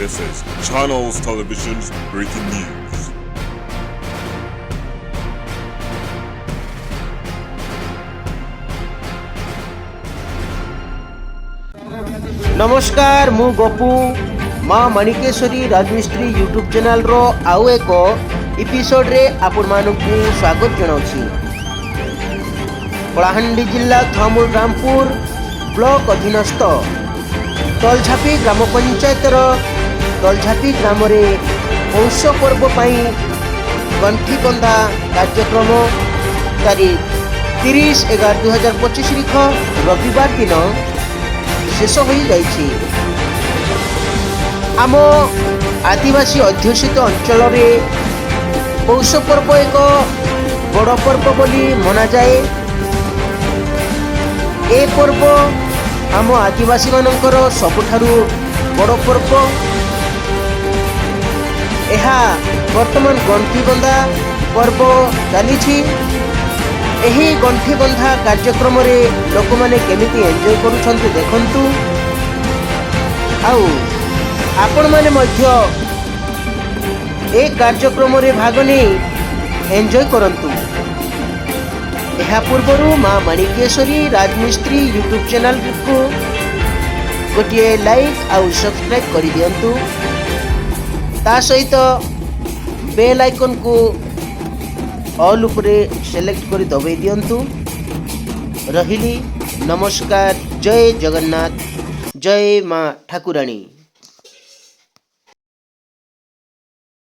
This is Channels Television's breaking news. नमस्कार मु गपू माँ मणिकेश्वरी राजमिस्त्री यूट्यूब चैनल रो आउ एक एपिसोड रे आपण मानकु स्वागत जनाउछि। कलाहांडी जिला थामुल रामपुर ब्लॉक अधीनस्थ तलझापी ग्राम पंचायत तलझापी ग्राम रे पौष पर्व पाई गंठी बंधा कार्यक्रम तारीख 30/11/2025 लिख रविवार दिन शेष हो जाइछि। आम आदिवासी अध्युषित अंचल रे पौष पर्व एक बड़ पर्व बोली मना जाए। ए पर्व आम आदिवासी मानकर सबुठारु बड़ पर्व। एहा वर्तमान गंठी बंधा पर्व चलीछि। एही गंठी बंधा कार्यक्रम रे लोक माने केमिति एंजॉय करूछन्ते देखंतु। आउ आपण माने मध्य ए कार्यक्रम रे भाग नै एंजॉय करंतु। एहा पूर्वरु माँ मणिकेश्वरी राजमिस्त्री यूट्यूब चैनल को गोटे लाइक आउ सब्सक्राइब करि दियंतु। ता सहित बेल आइकन को ऑल उपरे सेलेक्ट करि दबाई दियंतु। रहिली नमस्कार। जय जगन्नाथ, जय माँ ठाकुराणी।